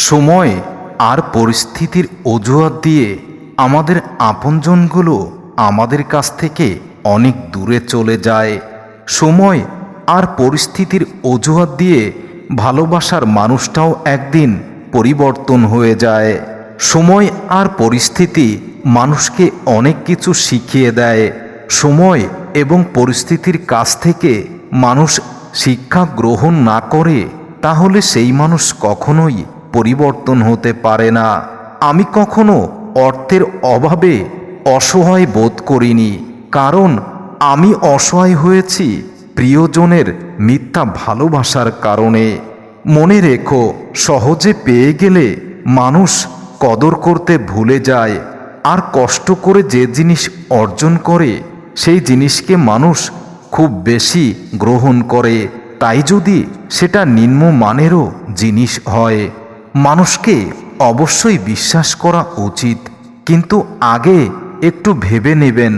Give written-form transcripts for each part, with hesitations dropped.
সময় আর পরিস্থিতির অজুহাত দিয়ে আমাদের আপনজনগুলো আমাদের কাছ থেকে অনেক দূরে চলে যায়। সময় আর পরিস্থিতির অজুহাত দিয়ে ভালোবাসার মানুষটাও একদিন পরিবর্তন হয়ে যায়। সময় আর পরিস্থিতি মানুষকে অনেক কিছু শিখিয়ে দেয়। সময় এবং পরিস্থিতির কাছ থেকে মানুষ শিক্ষা গ্রহণ না করে তাহলে সেই মানুষ কখনোই পরিবর্তন হতে পারে না। আমি কখনো অর্থের অভাবে অসহায় বোধ করিনি, কারণ আমি অসহায় হয়েছি প্রিয়জনের মিথ্যা ভালোবাসার কারণে। মনে রেখো, সহজে পেয়ে গেলে মানুষ কদর করতে ভুলে যায়, আর কষ্ট করে যে জিনিস অর্জন করে সেই জিনিসকে মানুষ খুব বেশি গ্রহণ করে, তাই যদি সেটা নিম্নমানেরও জিনিস হয়। মানুষকে অবশ্যই বিশ্বাস করা উচিত, কিন্তু আগে একটু ভেবে নেবেন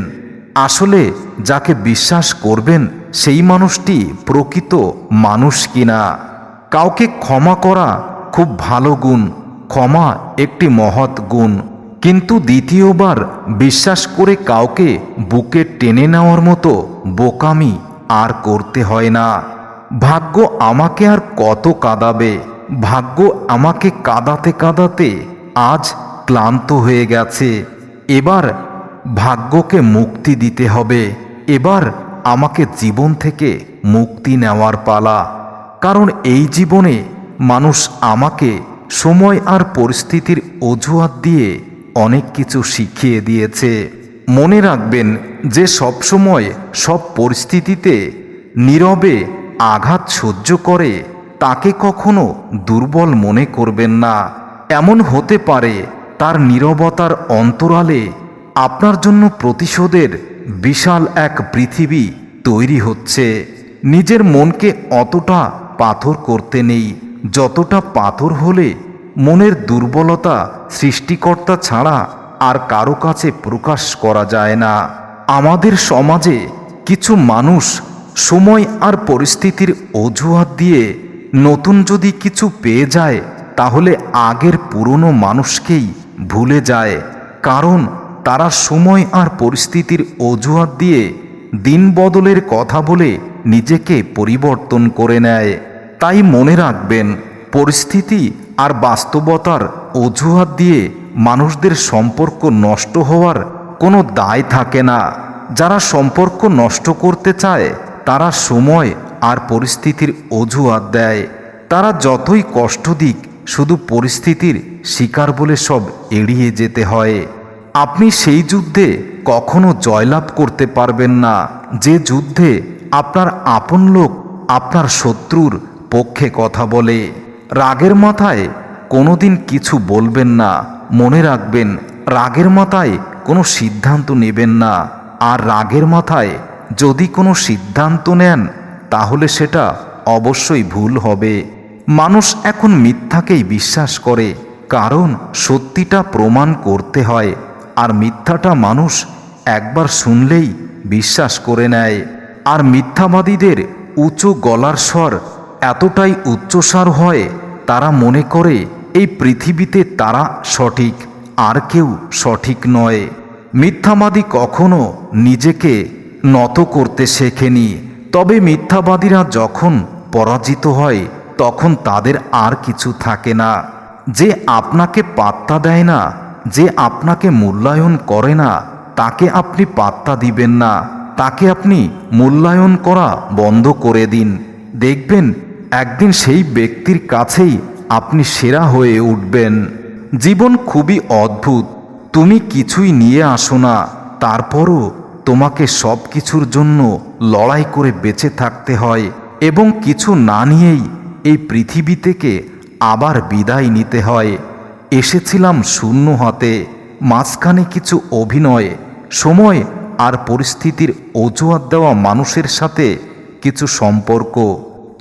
আসলে যাকে বিশ্বাস করবেন সেই মানুষটি প্রকৃত মানুষ কিনা। কাউকে ক্ষমা করা খুব ভালো গুণ, ক্ষমা একটি মহৎ গুণ, কিন্তু দ্বিতীয়বার বিশ্বাস করে কাউকে বুকে টেনে নেওয়ার মতো বোকামি আর করতে হয় না। ভাগ্য আমাকে আর কত কাঁদাবে, ভাগ্য আমাকে কাঁদাতে কাঁদাতে আজ ক্লান্ত হয়ে গেছে। এবার ভাগ্যকে মুক্তি দিতে হবে, এবার আমাকে জীবন থেকে মুক্তি নেওয়ার পালা। কারণ এই জীবনে মানুষ আমাকে সময় আর পরিস্থিতির অজুহাত দিয়ে অনেক কিছু শিখিয়ে দিয়েছে। মনে রাখবেন যে সবসময় সব পরিস্থিতিতে নীরবে আঘাত সহ্য করে তাকে কখনো দুর্বল মনে করবেন না। এমন হতে পারে তার নীরবতার অন্তরালে আপনার জন্য প্রতিশোধের বিশাল এক পৃথিবী তৈরি হচ্ছে। নিজের মনকে অতটা পাথর করতে নেই যতটা পাথর হলে মনের দুর্বলতা সৃষ্টিকর্তা ছাড়া আর কারো কাছে প্রকাশ করা যায় না। আমাদের সমাজে কিছু মানুষ সময় আর পরিস্থিতির অজুহাত দিয়ে নতুন যদি কিছু পেয়ে যায় তাহলে আগের পুরনো মানুষকেই ভুলে যায়, কারণ তারা সময় আর পরিস্থিতির অজুহাত দিয়ে দিন বদলের কথা বলে নিজেকে পরিবর্তন করে নেয়। তাই মনে রাখবেন, পরিস্থিতি আর বাস্তবতার অজুহাত দিয়ে মানুষদের সম্পর্ক নষ্ট হওয়ার কোনো দায় থাকে না। যারা সম্পর্ক নষ্ট করতে চায় তারা সময় আর পরিস্থিতির অজুহাত দেয়। তারা যতই কষ্ট দিক, শুধু পরিস্থিতির শিকার বলে সব এড়িয়ে যেতে হয়। আপনি সেই যুদ্ধে কখনো জয়লাভ করতে পারবেন না যে যুদ্ধে আপনার আপন লোক আপনার শত্রুর পক্ষে কথা বলে। রাগের মাথায় কোনোদিন কিছু বলবেন না। মনে রাখবেন, রাগের মাথায় কোনো সিদ্ধান্ত নেবেন না, আর রাগের মাথায় যদি কোনো সিদ্ধান্ত নেন তাহলে সেটা অবশ্যই ভুল হবে। মানুষ এখন মিথ্যাকেই বিশ্বাস করে, কারণ সত্যিটা প্রমাণ করতে হয়, আর মিথ্যাটা মানুষ একবার শুনলেই বিশ্বাস করে নেয়। আর মিথ্যাবাদীদের উঁচু গলার স্বর এতটাই উচ্চস্বর হয়, তারা মনে করে এই পৃথিবীতে তারা সঠিক, আর কেউ সঠিক নয়। মিথ্যাবাদী কখনো নিজেকে নত করতে শেখেনি, তবে মিথ্যাবাদীরা যখন পরাজিত হয় তখন তাদের আর কিছু থাকে না। যে আপনাকে পাত্তা দেয় না, যে আপনাকে মূল্যায়ন করে না, তাকে আপনি পাত্তা দিবেন না, তাকে আপনি মূল্যায়ন করা বন্ধ করে দিন। দেখবেন একদিন সেই ব্যক্তির কাছেই আপনি সেরা হয়ে উঠবেন। জীবন খুবই অদ্ভুত। তুমি কিছুই নিয়ে আসো না, তারপরও তোমাকে সব কিছুর জন্য লড়াই করে বেঁচে থাকতে হয়, এবং কিছু না নিয়েই এই পৃথিবী থেকে আবার বিদায় নিতে হয়। এসেছিলাম শূন্য হাতে, মাঝখানে কিছু অভিনয়, সময় আর পরিস্থিতির অজুহাত দেওয়া মানুষের সাথে কিছু সম্পর্ক,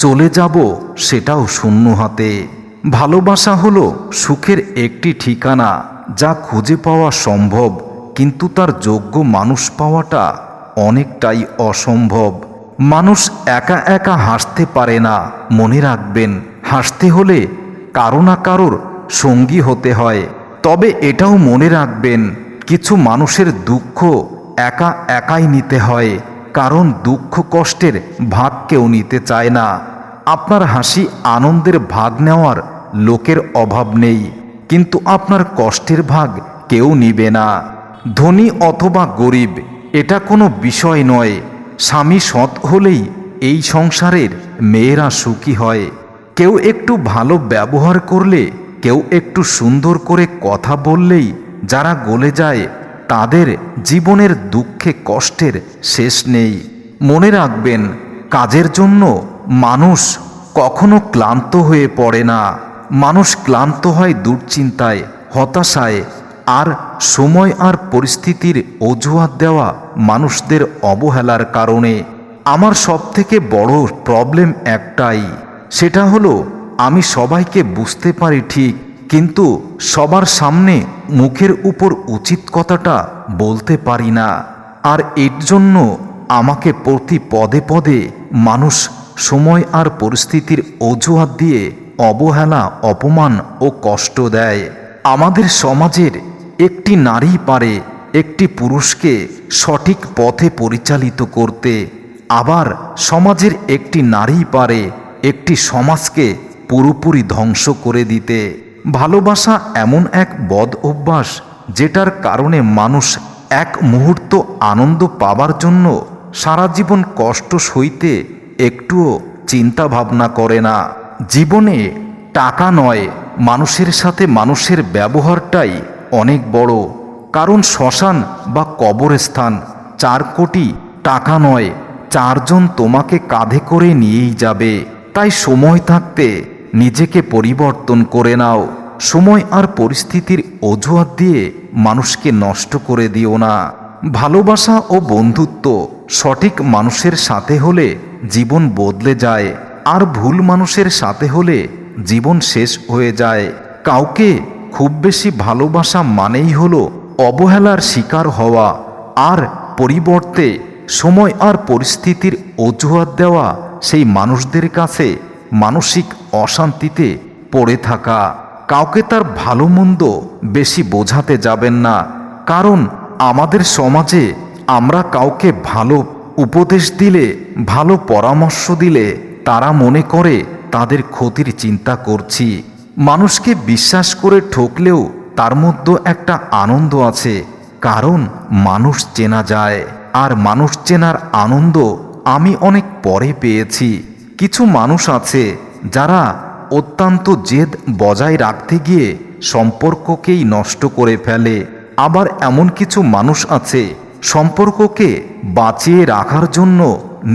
চলে যাব সেটাও শূন্য হাতে। ভালোবাসা হলো সুখের একটি ঠিকানা যা খুঁজে পাওয়া সম্ভব, কিন্তু তার যোগ্য মানুষ পাওয়াটা অনেকটাই অসম্ভব। মানুষ একা একা হাসতে পারে না। মনে রাখবেন, হাসতে হলে কারো না কারোর সঙ্গী হতে হয়। তবে এটাও মনে রাখবেন, কিছু মানুষের দুঃখ একা একাই নিতে হয়, কারণ দুঃখ কষ্টের ভাগ কেউ নিতে চায় না। আপনার হাসি আনন্দের ভাগ নেওয়ার লোকের অভাব নেই, কিন্তু আপনার কষ্টের ভাগ কেউ নিবে না। ধনী অথবা গরিব এটা কোনো বিষয় নয়। স্বামী সৎ হলেই এই সংসারের মেয়েরা সুখী হয়। কেউ একটু ভালো ব্যবহার করলে, কেউ একটু সুন্দর করে কথা বললেই যারা গলে যায়, তাদের জীবনের দুঃখে কষ্টের শেষ নেই। মনে রাখবেন, কাজের জন্য মানুষ কখনো ক্লান্ত হয়ে পড়ে না। মানুষ ক্লান্ত হয় দুশ্চিন্তায়, হতাশায়, আর সময় আর পরিস্থিতির অজুহাত দেওয়া মানুষদের অবহেলার কারণে। আমার সবথেকে বড় প্রবলেম একটাই, সেটা হলো আমি সবাইকে বুঝতে পারি ঠিক, কিন্তু সবার সামনে মুখের উপর উচিত কথাটা বলতে পারি না। আর এর জন্য আমাকে প্রতি পদে পদে মানুষ সময় আর পরিস্থিতির অজুহাত দিয়ে অবহেলা, অপমান ও কষ্ট দেয়। আমাদের সমাজের একটি নারী পারে একটি পুরুষকে সঠিক পথে পরিচালিত করতে, আবার সমাজের একটি নারী পারে একটি সমাজকে পুরোপুরি ধ্বংস করে দিতে। ভালোবাসা এমন এক বদ অভ্যাস, যেটার কারণে মানুষ এক মুহূর্ত আনন্দ পাবার জন্য সারা জীবন কষ্ট সইতে একটুও চিন্তা ভাবনা করে না। জীবনে টাকা নয়, মানুষের সাথে মানুষের ব্যবহারটাই অনেক বড়। কারণ শ্মশান বা কবরস্থান 4 কোটি টাকা নয়, 4 জন তোমাকে কাঁধে করে নিয়েই যাবে। তাই সময় থাকতে নিজেকে পরিবর্তন করে নাও। সময় আর পরিস্থিতির অজুহাত দিয়ে মানুষকে নষ্ট করে দিও না। ভালোবাসা ও বন্ধুত্ব সঠিক মানুষের সাথে হলে জীবন বদলে যায়, আর ভুল মানুষের সাথে হলে জীবন শেষ হয়ে যায়। কাউকে খুব বেশি ভালোবাসা মানেই হলো অবহেলার শিকার হওয়া, আর পরিবর্তে সময় আর পরিস্থিতির অজুহাত দেওয়া সেই মানুষদের কাছে মানসিক অশান্তিতে পড়ে থাকা। কাউকে তার ভালো মন্দ বেশি বোঝাতে যাবেন না, কারণ আমাদের সমাজে আমরা কাউকে ভালো উপদেশ দিলে, ভালো পরামর্শ দিলে তারা মনে করে তাদের ক্ষতির চিন্তা করছি। মানুষকে বিশ্বাস করে ঠকলেও তার মধ্যে একটা আনন্দ আছে, কারণ মানুষ চেনা যায়, আর মানুষ চেনার আনন্দ আমি অনেক পরে পেয়েছি। কিছু মানুষ আছে যারা অত্যন্ত জেদ বজায় রাখতে গিয়ে সম্পর্ককেই নষ্ট করে ফেলে। আবার এমন কিছু মানুষ আছে সম্পর্ককে বাঁচিয়ে রাখার জন্য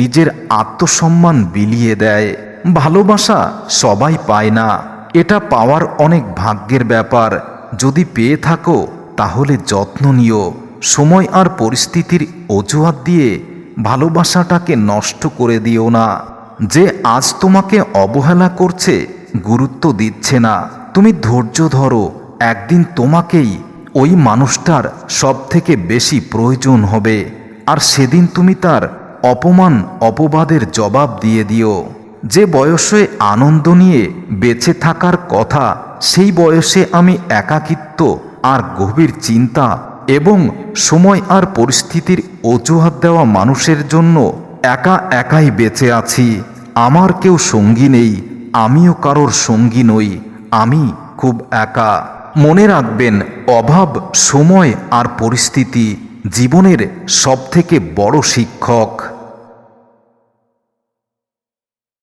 নিজের আত্মসম্মান বিলিয়ে দেয়। ভালোবাসা সবাই পায় না, এটা পাওয়ার অনেক ভাগ্যের ব্যাপার। যদি পেয়ে থাকো তাহলে যত্ন নিও। সময় আর পরিস্থিতির অজুহাত দিয়ে ভালোবাসাটাকে নষ্ট করে দিও না। যে আজ তোমাকে অবহেলা করছে, গুরুত্ব দিচ্ছে না, তুমি ধৈর্য ধরো। একদিন তোমাকেই ওই মানুষটার সবথেকে বেশি প্রয়োজন হবে, আর সেদিন তুমি তার অপমান অপবাদের জবাব দিয়ে দিও। যে বয়সে আনন্দ নিয়ে বেঁচে থাকার কথা, সেই বয়সে আমি একাকিত্ব আর গভীর চিন্তা এবং সময় আর পরিস্থিতির অজুহাত দেওয়া মানুষের জন্য একা একাই বেঁচে আছি। আমার কেউ সঙ্গী নেই, আমিও কারোর সঙ্গী নই, আমি খুব একা। মনে রাখবেন, অভাব, সময় আর পরিস্থিতি জীবনের সবথেকে বড় শিক্ষক।